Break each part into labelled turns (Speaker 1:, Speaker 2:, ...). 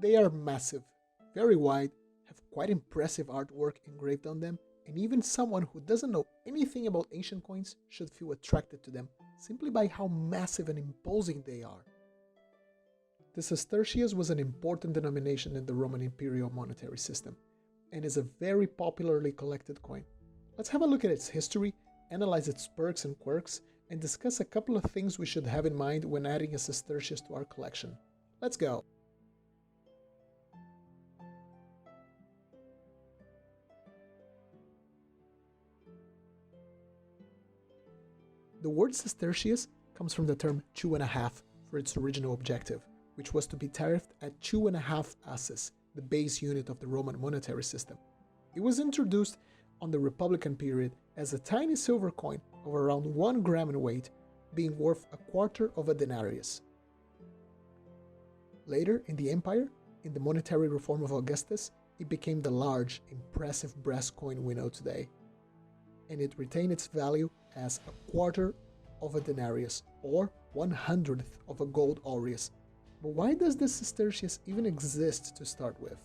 Speaker 1: They are massive, very wide, have quite impressive artwork engraved on them, and even someone who doesn't know anything about ancient coins should feel attracted to them simply by how massive and imposing they are. The sesterces was an important denomination in the Roman imperial monetary system, and is a very popularly collected coin. Let's have a look at its history, analyze its perks and quirks, and discuss a couple of things we should have in mind when adding a sesterces to our collection. Let's go! The word sesterces comes from the term 2.5 for its original objective, which was to be tariffed at 2.5 asses, the base unit of the Roman monetary system. It was introduced on the Republican period as a tiny silver coin of around 1 gram in weight, being worth a quarter of a denarius. Later in the empire, in the monetary reform of Augustus, it became the large, impressive brass coin we know today, and it retained its value as a quarter of a denarius, or 1/100th of a gold aureus. But why does the sesterces even exist to start with?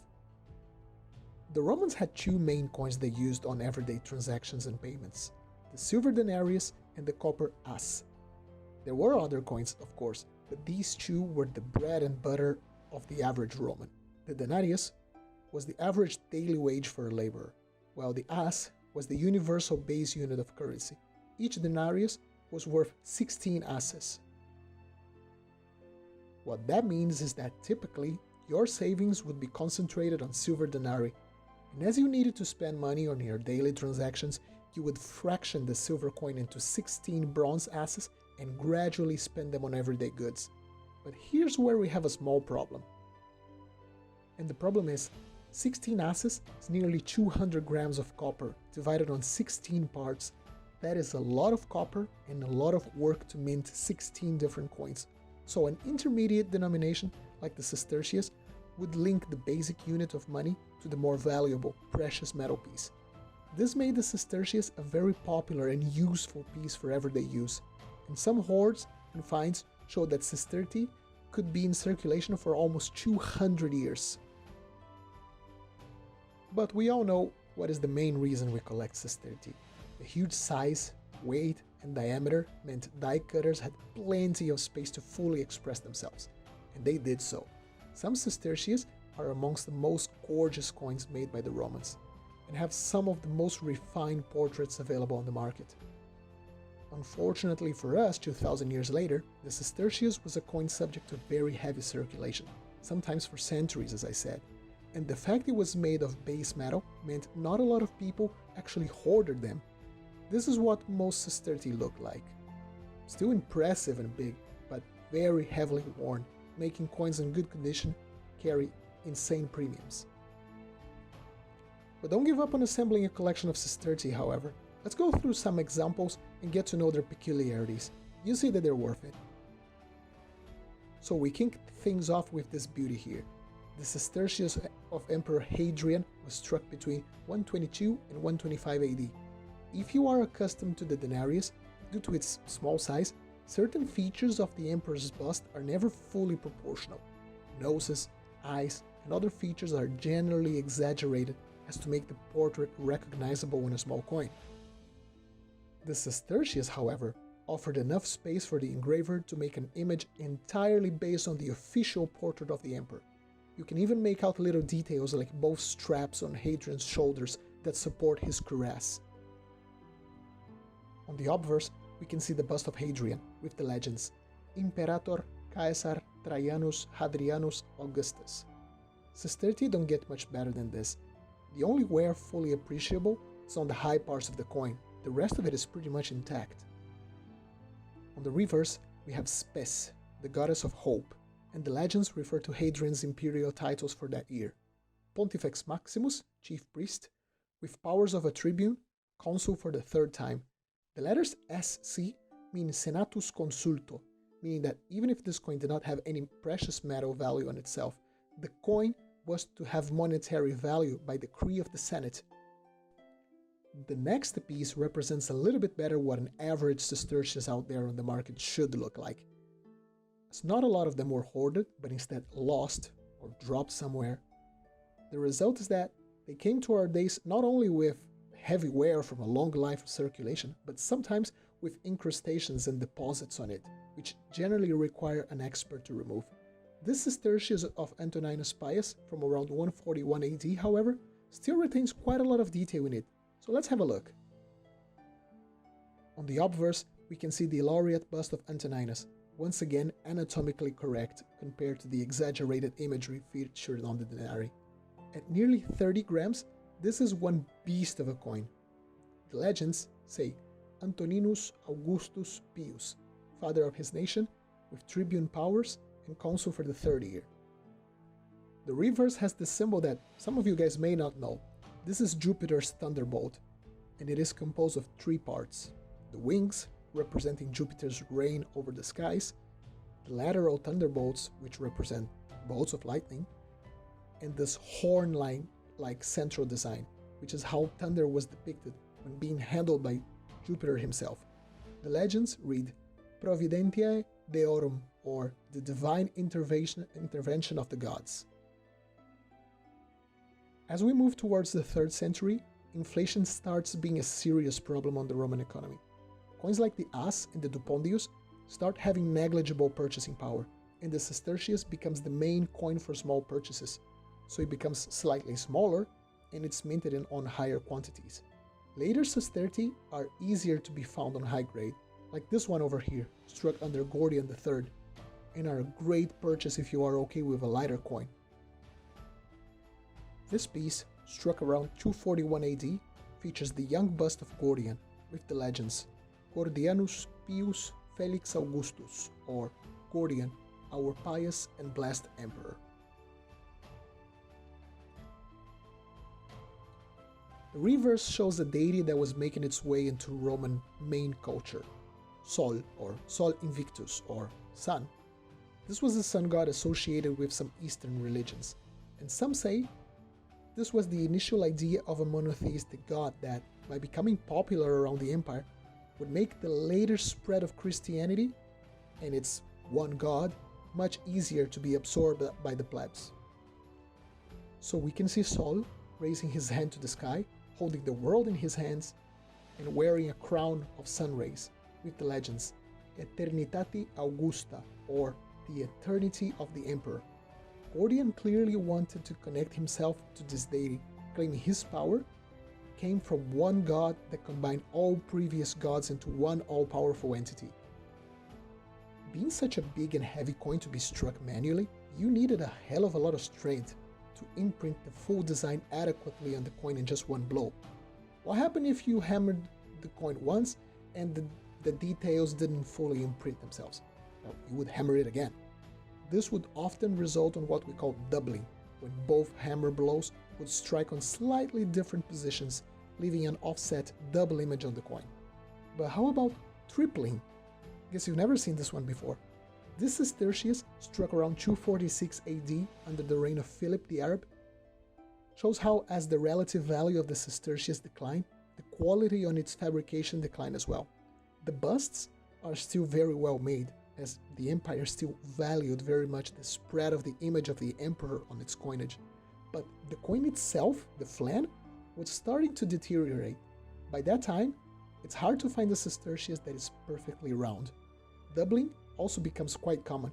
Speaker 1: The Romans had two main coins they used on everyday transactions and payments, the silver denarius and the copper as. There were other coins, of course, but these two were the bread and butter of the average Roman. The denarius was the average daily wage for a laborer, while the as was the universal base unit of currency. Each denarius was worth 16 asses. What that means is that typically your savings would be concentrated on silver denarii, and as you needed to spend money on your daily transactions, you would fraction the silver coin into 16 bronze asses and gradually spend them on everyday goods. But here's where we have a small problem. And the problem is, 16 asses is nearly 200 grams of copper divided on 16 parts. That is a lot of copper and a lot of work to mint 16 different coins. So an intermediate denomination like the sesterces would link the basic unit of money to the more valuable precious metal piece. This made the sesterces a very popular and useful piece for everyday use, and some hoards and finds show that sestertii could be in circulation for almost 200 years. But we all know what is the main reason we collect sestertii. The huge size, weight, and diameter meant die cutters had plenty of space to fully express themselves, and they did so. Some sesterces are amongst the most gorgeous coins made by the Romans, and have some of the most refined portraits available on the market. Unfortunately for us, 2000 years later, the sesterces was a coin subject to very heavy circulation, sometimes for centuries, as I said, and the fact it was made of base metal meant not a lot of people actually hoarded them. This is what most sestertii look like. Still impressive and big, but very heavily worn, making coins in good condition carry insane premiums. But don't give up on assembling a collection of sestertii, however. Let's go through some examples and get to know their peculiarities. You'll see that they're worth it. So we kick things off with this beauty here. The sesterces of Emperor Hadrian was struck between 122 and 125 AD. If you are accustomed to the denarius, due to its small size, certain features of the emperor's bust are never fully proportional. Noses, eyes, and other features are generally exaggerated as to make the portrait recognizable in a small coin. The sesterces, however, offered enough space for the engraver to make an image entirely based on the official portrait of the emperor. You can even make out little details like both straps on Hadrian's shoulders that support his cuirass. On the obverse, we can see the bust of Hadrian with the legends Imperator Caesar Trajanus Hadrianus Augustus. Sestertii don't get much better than this. The only wear fully appreciable is on the high parts of the coin. The rest of it is pretty much intact. On the reverse, we have Spes, the goddess of hope, and the legends refer to Hadrian's imperial titles for that year. Pontifex Maximus, chief priest, with powers of a tribune, consul for the third time. The letters SC mean Senatus Consulto, meaning that even if this coin did not have any precious metal value on itself, the coin was to have monetary value by decree of the Senate. The next piece represents a little bit better what an average sesterces out there on the market should look like. As not a lot of them were hoarded, but instead lost or dropped somewhere. The result is that they came to our days not only with heavy wear from a long life of circulation, but sometimes with incrustations and deposits on it, which generally require an expert to remove. This Sestertius of Antoninus Pius from around 141 AD, however, still retains quite a lot of detail in it, so let's have a look. On the obverse, we can see the laureate bust of Antoninus, once again anatomically correct compared to the exaggerated imagery featured on the denarii. At nearly 30 grams, this is one beast of a coin. The legends say Antoninus Augustus Pius, father of his nation, with tribune powers and consul for the third year. The reverse has the symbol that some of you guys may not know. This is Jupiter's thunderbolt, and it is composed of three parts. The wings, representing Jupiter's reign over the skies, the lateral thunderbolts, which represent bolts of lightning, and this horn-like central design, which is how thunder was depicted when being handled by Jupiter himself. The legends read Providentiae Deorum, or the divine intervention of the gods. As we move towards the 3rd century, inflation starts being a serious problem on the Roman economy. Coins like the As and the Dupondius start having negligible purchasing power, and the Sestertius becomes the main coin for small purchases, so it becomes slightly smaller and it's minted on higher quantities. Later Sestertii are easier to be found on high grade, like this one over here, struck under Gordian III, and are a great purchase if you are okay with a lighter coin. This piece, struck around 241 AD, features the young bust of Gordian with the legends Gordianus Pius Felix Augustus, or Gordian, our pious and blessed emperor. The reverse shows a deity that was making its way into Roman main culture, Sol, or Sol Invictus, or Sun. This was a sun god associated with some Eastern religions, and some say this was the initial idea of a monotheistic god that, by becoming popular around the empire, would make the later spread of Christianity and its one god much easier to be absorbed by the plebs. So we can see Sol raising his hand to the sky, holding the world in his hands, and wearing a crown of sun rays, with the legends Aeternitatis Augusta, or the eternity of the emperor. Gordian clearly wanted to connect himself to this deity, claiming his power came from one god that combined all previous gods into one all-powerful entity. Being such a big and heavy coin to be struck manually, you needed a hell of a lot of strength to imprint the full design adequately on the coin in just one blow. What happened if you hammered the coin once and the details didn't fully imprint themselves? Well, you would hammer it again. This would often result in what we call doubling, when both hammer blows would strike on slightly different positions, leaving an offset double image on the coin. But how about tripling? Guess you've never seen this one before. This Sestertius, struck around 246 AD under the reign of Philip the Arab, shows how, as the relative value of the Sestertius declined, the quality on its fabrication declined as well. The busts are still very well made, as the empire still valued very much the spread of the image of the emperor on its coinage. But the coin itself, the flan, was starting to deteriorate. By that time, it's hard to find a Sestertius that is perfectly round. Doubling also becomes quite common,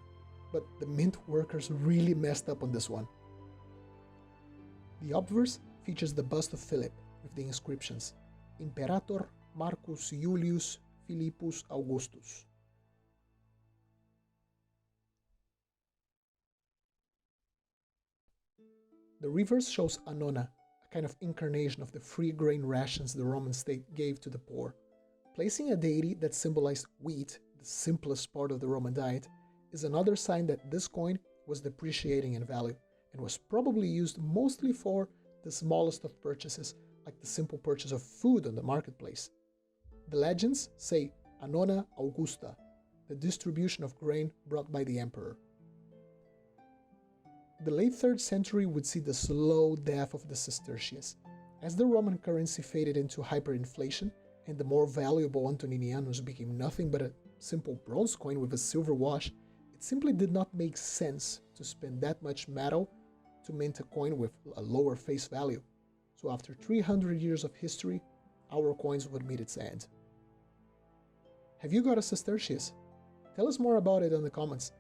Speaker 1: but the mint workers really messed up on this one. The obverse features the bust of Philip with the inscriptions Imperator Marcus Iulius Philippus Augustus. The reverse shows Annona, a kind of incarnation of the free grain rations the Roman state gave to the poor. Placing a deity that symbolized wheat, the simplest part of the Roman diet, is another sign that this coin was depreciating in value and was probably used mostly for the smallest of purchases, like the simple purchase of food on the marketplace. The legends say Annona Augusta, the distribution of grain brought by the emperor. The late 3rd century would see the slow death of the Sestertius. As the Roman currency faded into hyperinflation and the more valuable Antoninianus became nothing but a simple bronze coin with a silver wash, it simply did not make sense to spend that much metal to mint a coin with a lower face value. So after 300 years of history, our coins would meet its end. Have you got a sesterces? Tell us more about it in the comments.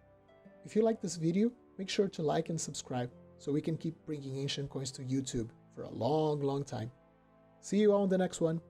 Speaker 1: If you like this video, make sure to like and subscribe so we can keep bringing ancient coins to YouTube for a long time. See you all in the next one.